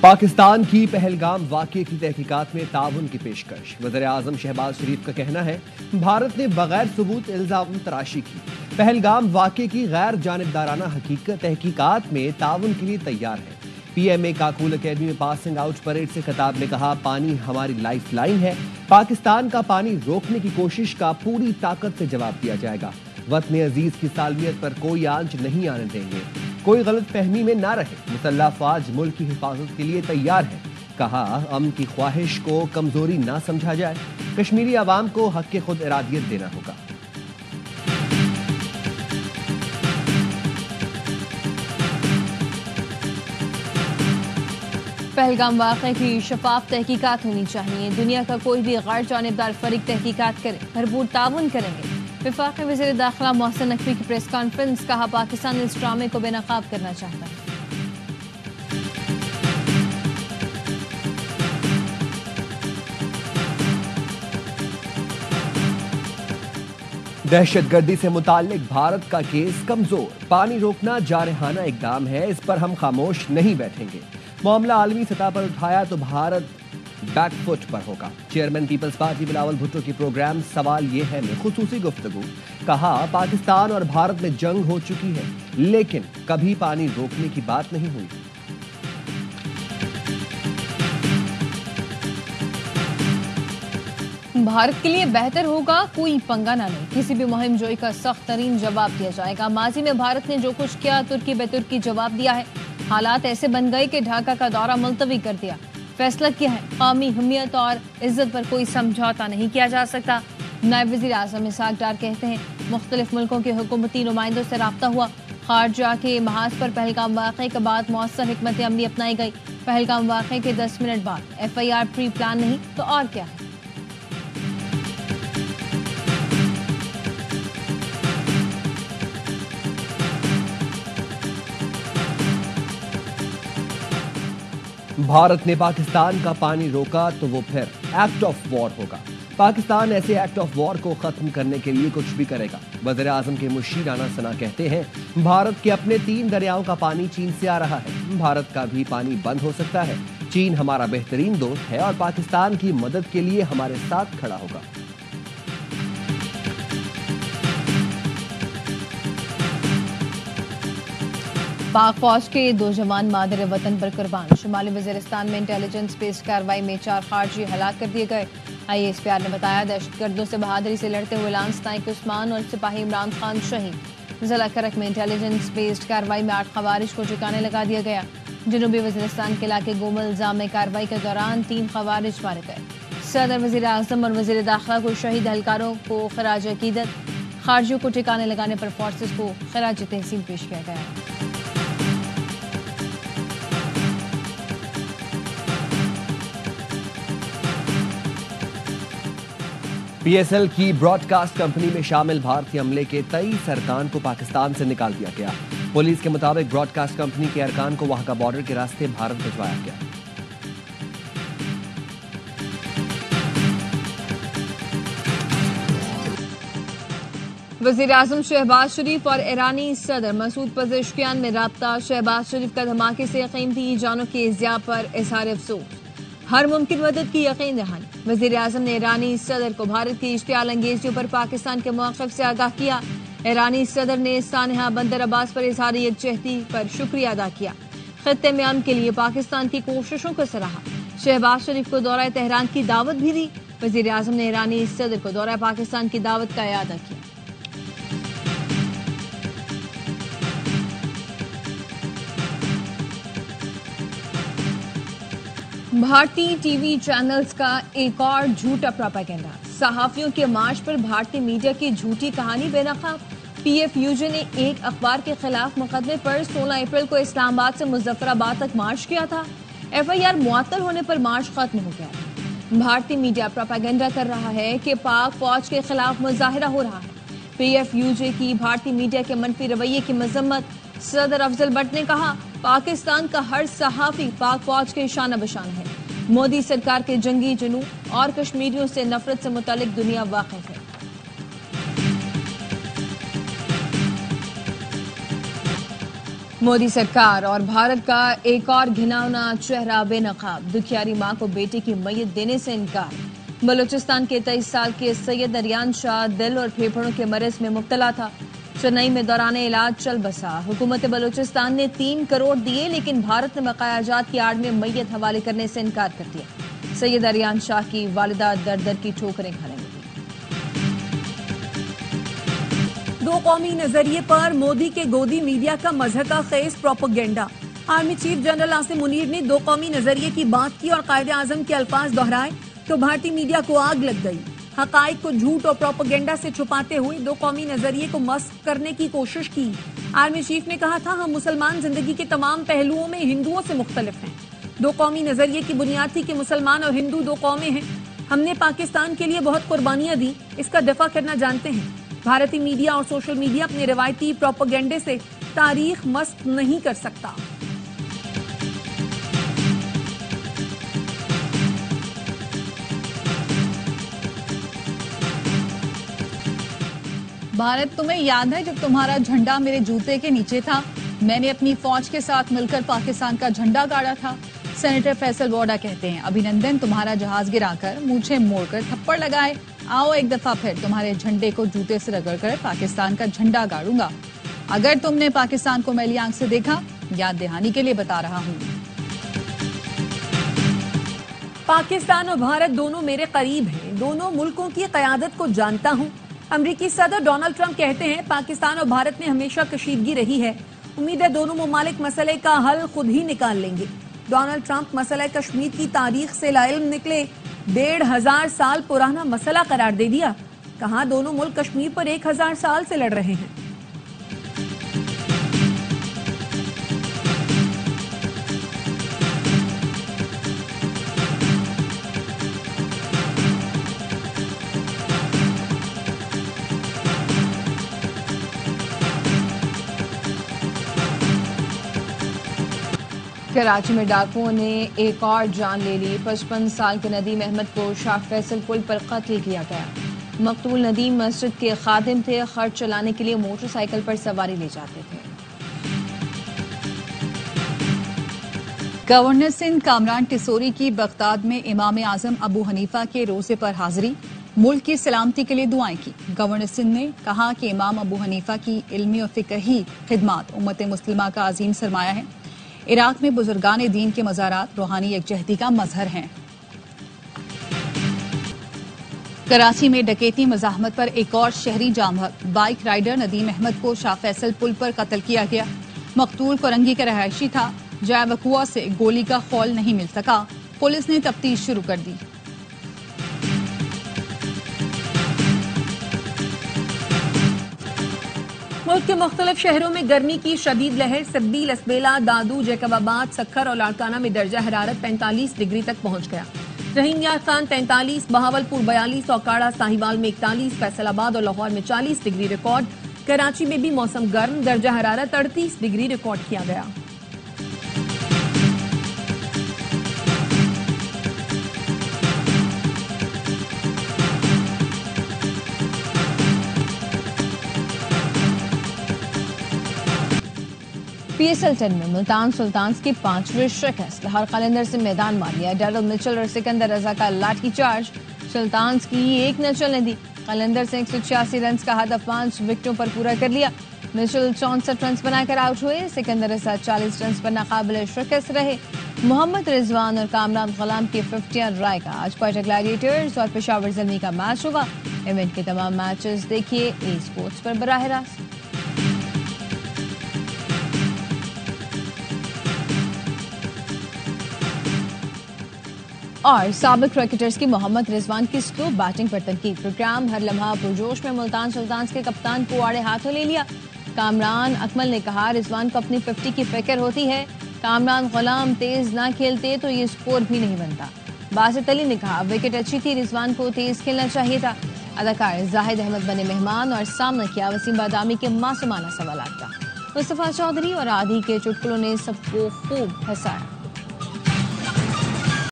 पाकिस्तान की पहलगाम वाक़ये की तहकीकात में ताउन की पेशकश। वज़ीर-ए-आज़म शहबाज शरीफ का कहना है, भारत ने बगैर सबूत इल्ज़ाम तराशी की। पहलगाम वाक़ये की गैर जानिबदाराना तहकीकात में ताउन के लिए तैयार है। PMA काकूल अकेडमी में पासिंग आउट परेड से खिताब में कहा, पानी हमारी लाइफ लाइन है। पाकिस्तान का पानी रोकने की कोशिश का पूरी ताकत से जवाब दिया जाएगा। वतन अजीज की सालमियत पर कोई आंच नहीं आने देंगे। कोई गलत फहमी में ना रहे। मुसल्लह फौज मुल्क की हिफाजत के लिए तैयार है। कहा, अमन की ख्वाहिश को कमजोरी ना समझा जाए। कश्मीरी अवाम को हक के खुद इरादियत देना होगा। पहलगाम वाक़ये की शफाफ तहकीकात होनी चाहिए। दुनिया का कोई भी गैर जानिबदार फरीक तहकीकात करे, भरपूर ताउन करेंगे। वफाकी वज़ीर दाखिला मोहसिन नकवी की प्रेस कॉन्फ्रेंस। कहा, पाकिस्तान इस ड्रामे को बेनकाब करना चाहता है। दहशतगर्दी से मुताल्लिक भारत का केस कमजोर। पानी रोकना जारहाना इकदाम है, इस पर हम खामोश नहीं बैठेंगे। मामला आलमी सतह पर उठाया तो भारत बैकफुट पर होगा। Chairman People's Party Bilawal Bhutto की प्रोग्राम सवाल ये है में खुसूसी गुफ्तगू। कहा, पाकिस्तान और भारत में जंग हो चुकी है, लेकिन कभी पानी रोकने की बात नहीं हुई। भारत के लिए बेहतर होगा कोई पंगा ना ले। किसी भी मुहिम जोई का सख्त तरीन जवाब दिया जाएगा। माजी में भारत ने जो कुछ किया, तुर्की बेतुर्की जवाब दिया है। हालात ऐसे बन गए कि ढाका का दौरा मुलतवी कर दिया। फैसला किया है, कौमी हमियत और इज्जत पर कोई समझौता नहीं किया जा सकता। नायब वज़ीर आज़म इसाक डार कहते हैं, मुख्तलिफ मुल्कों के हुकूमती नुमाइंदों से राब्ता हुआ। खारजा के महाज पर पहलगाम वाक़ये के बाद मौसर हिकमत अमली अपनाई गई। पहलगाम वाक़ये के 10 मिनट बाद FIR प्री प्लान नहीं तो और क्या है। भारत ने पाकिस्तान का पानी रोका तो वो फिर एक्ट ऑफ वॉर होगा। पाकिस्तान ऐसे एक्ट ऑफ वॉर को खत्म करने के लिए कुछ भी करेगा। वज़ीर आज़म के मुशीर राना सना कहते हैं, भारत के अपने 3 दरियाओं का पानी चीन से आ रहा है। भारत का भी पानी बंद हो सकता है। चीन हमारा बेहतरीन दोस्त है और पाकिस्तान की मदद के लिए हमारे साथ खड़ा होगा। पाक फौज के 2 जवान मादर वतन पर कुर्बान। शुमाली वजीरिस्तान में इंटेलिजेंस बेस्ड कार्रवाई में 4 खारजी हलाक कर दिए गए। ISPR ने बताया, दहशतगर्दों से बहादुरी से लड़ते हुए लांस नाइक उस्मान और सिपाही इमरान खान शहीद। जिला करक में इंटेलिजेंस बेस्ड कार्रवाई में 8 खवारिज को ठिकाने लगा दिया गया। जनूबी वजीरिस्तान के इलाके गोमल जाम में कार्रवाई के दौरान 3 खवारिज मारे गए। सदर वजीर आजम और वजीर दाखिला को शहीद एहलकारों को खराज अकीदत। खारजियों को ठिकाने लगाने पर फोर्सेस को खराज तहसीन पेश किया गया। PSL की ब्रॉडकास्ट कंपनी में शामिल भारतीय अमले के 23 अरकान को पाकिस्तान से निकाल दिया गया। पुलिस के मुताबिक ब्रॉडकास्ट कंपनी के अरकान को वहां का बॉर्डर के रास्ते भारत भिजवाया गया। वज़ीर आज़म शहबाज शरीफ और ईरानी सदर मसूद पज़ेश्कियान में राब्ता। शहबाज शरीफ का धमाके से कीमती जानों के इज़्या पर इज़हार अफसोस। हर मुमकिन मदद की यकीन दहानी। वज़ीर आज़म ने ईरानी सदर को भारत की इश्तियाल अंगेजियों पर पाकिस्तान के मौक़िफ़ से आगाह किया। ईरानी सदर ने सानिहा बंदर अब्बास पर इज़हार यकजहती पर शुक्रिया अदा किया। खित्ते में अमन के लिए पाकिस्तान की कोशिशों को सराहा। शहबाज शरीफ को दौरा तेहरान की दावत भी दी। वज़ीर आज़म ने ईरानी सदर को दौरा पाकिस्तान की दावत का इआदा किया। भारतीय टीवी चैनल्स का एक और झूठा प्रोपेगेंडा। सहाफियों के मार्च पर भारतीय मीडिया की झूठी कहानी बेनकाब। PFUJ ने एक अखबार के खिलाफ मुकदमे पर 16 अप्रैल को इस्लामाबाद से मुजफ्फराबाद तक मार्च किया था। FIR मुअत्तल होने पर मार्च खत्म हो गया। भारतीय मीडिया प्रोपेगेंडा कर रहा है कि पाक फौज के खिलाफ मुजाहिरा हो रहा है। PFUJ की भारतीय मीडिया के मनफी रवैये की मजम्मत। सदर अफजल भट्ट ने कहा, पाकिस्तान का हर सहाफी पाक फौज के शान बशान है। मोदी सरकार के जंगी जुनून और कश्मीरियों से नफरत से मुतालिक दुनिया वाकिफ है। मोदी सरकार और भारत का एक और घिनौना चेहरा बेनकाब। दुखियारी मां को बेटे की मैयत देने से इनकार। बलूचिस्तान के 23 साल के सैयद अरियान शाह दिल और फेफड़ों के मरीज में मुब्तला था। चेन्नई में दौरान इलाज चल बसा। हुकूमत बलूचिस्तान ने 3 करोड़ दिए, लेकिन भारत ने बकायाजात की आड़ में मैयत हवाले करने से इनकार कर दिया। सैयद अरियान शाह की वालिदा दर दर की ठोकरें खाने लगी। दो कौमी नजरिए पर मोदी के गोदी मीडिया का मजहका खेज propaganda. Army chief general Asim Munir ने दो कौमी नजरिए की बात की और कायदे आजम के अल्फाज दोहराए तो भारतीय मीडिया को आग लग गई। हकाइक को झूठ और प्रोपेगेंडा से छुपाते हुए दो कौमी नजरिए को मस्क करने की कोशिश की। आर्मी चीफ ने कहा था, हम मुसलमान जिंदगी के तमाम पहलुओं में हिंदुओं से मुख्तलिफ हैं। दो कौमी नजरिए की बुनियाद थी कि मुसलमान और हिंदू दो कौमें हैं। हमने पाकिस्तान के लिए बहुत कुर्बानियां दी, इसका दफा करना जानते हैं। भारतीय मीडिया और सोशल मीडिया अपने रिवायती प्रोपेगेंडे से तारीख मस्त नहीं कर सकता। भारत, तुम्हें याद है जब तुम्हारा झंडा मेरे जूते के नीचे था, मैंने अपनी फौज के साथ मिलकर पाकिस्तान का झंडा गाड़ा था। सेनेटर फैसल वोडा कहते हैं, अभिनंदन, तुम्हारा जहाज गिराकर मूछें मोड़कर थप्पड़ लगाए। आओ एक दफा फिर तुम्हारे झंडे को जूते से रगड़कर पाकिस्तान का झंडा गाड़ूंगा। अगर तुमने पाकिस्तान को मैली आंख से देखा, याद दहानी के लिए बता रहा हूं। पाकिस्तान और भारत दोनों मेरे करीब हैं। दोनों मुल्कों की कयादत को जानता हूं। अमेरिकी सदर डोनाल्ड ट्रंप कहते हैं, पाकिस्तान और भारत में हमेशा कशीदगी रही है। उम्मीद है दोनों ममालिक मसले का हल खुद ही निकाल लेंगे। डोनाल्ड ट्रंप मसला कश्मीर की तारीख से लाइल्म निकले, 1500 साल पुराना मसला करार दे दिया। कहा, दोनों मुल्क कश्मीर पर 1000 साल से लड़ रहे हैं। कराची में डाकुओं ने एक और जान ले ली। 55 साल के नदीम अहमद को शाह फैसल पुल पर कत्ल किया गया। मकतूल नदीम मस्जिद के खादिम थे। खर्च चलाने के लिए मोटरसाइकिल पर सवारी ले जाते थे। गवर्नर सिंध कामरान टिसोरी की बगदाद में इमाम आजम अबू हनीफा के रोजे पर हाजिरी, मुल्क की सलामती के लिए दुआएं की। गवर्नर सिंध ने कहा कि इमाम अबू हनीफा की इल्मी और फिकही खिदमात उम्मत मुस्लिमा का अजीम सरमाया है। इराक में बुजुर्गान दीन के मज़ारात रूहानी यकजहती का मजहर हैं। कराची में डकैती मज़ाहमत पर एक और शहरी जामहक, बाइक राइडर नदीम अहमद को शाह फैसल पुल पर कत्ल किया गया। मकतूल कोरंगी का रहायशी था। जाय वकुआ से गोली का खौल नहीं मिल सका। पुलिस ने तफ्तीश शुरू कर दी। मुल्क के मुख्तलिफ शहरों में गर्मी की शदीद लहर। सब्बी, लसबेला, दादू, जैकबाबाद, सक्खर और लाड़काना में दर्जा हरारत 45 डिग्री तक पहुंच गया। रहीम यार खान 43, बहावलपुर 42, औकाड़ा साहिवाल में 41, फैसलाबाद और लाहौर में 40 डिग्री रिकॉर्ड। कराची में भी मौसम गर्म, दर्जा हरारत 38 डिग्री रिकॉर्ड किया गया। PSL 10 में मुल्तान सुल्तान्स की 5वीं शिकस्त। लाहौर कलंदर से मैदान मार लिया। डैरल मिचेल और सिकंदर रजा का लाठी चार्ज सुल्तान्स की एक न चलने दी। कलंदर से 186 रन का हदफ 5 विकेटों पर पूरा कर लिया। मिचेल 64 रन बनाकर आउट हुए। सिकंदर रजा 40 रन पर नाकाबिल शिकस्त रहे। मोहम्मद रिजवान और कामरान गुलाम की 50 राय का आज क्वार्टर ग्लैडिएटर्स और पेशावर ज़ल्मी का मैच होगा। इवेंट के तमाम मैचेस देखिए ए स्पोर्ट्स पर बराह रास्त। और साबिक क्रिकेटर्स की मोहम्मद रिजवान की स्लो बैटिंग पर तनकीद। प्रोग्राम हर लम्हा पुरजोश में मुल्तान सुल्तान्स के कप्तान को आड़े हाथों ले लिया। कामरान अकमल ने कहा, रिजवान को अपनी 50 की फिक्र होती है। कामरान गुलाम तेज ना खेलते तो ये स्कोर भी नहीं बनता। बासित अली ने कहा, विकेट अच्छी थी, रिजवान को तेज खेलना चाहिए था। अदाकार जाहिद अहमद बने मेहमान और सामना किया वसीम बादामी के मासूमाना सवालात का। मुस्तफा चौधरी और आदि के चुटकुलों ने सबको खूब हंसाया।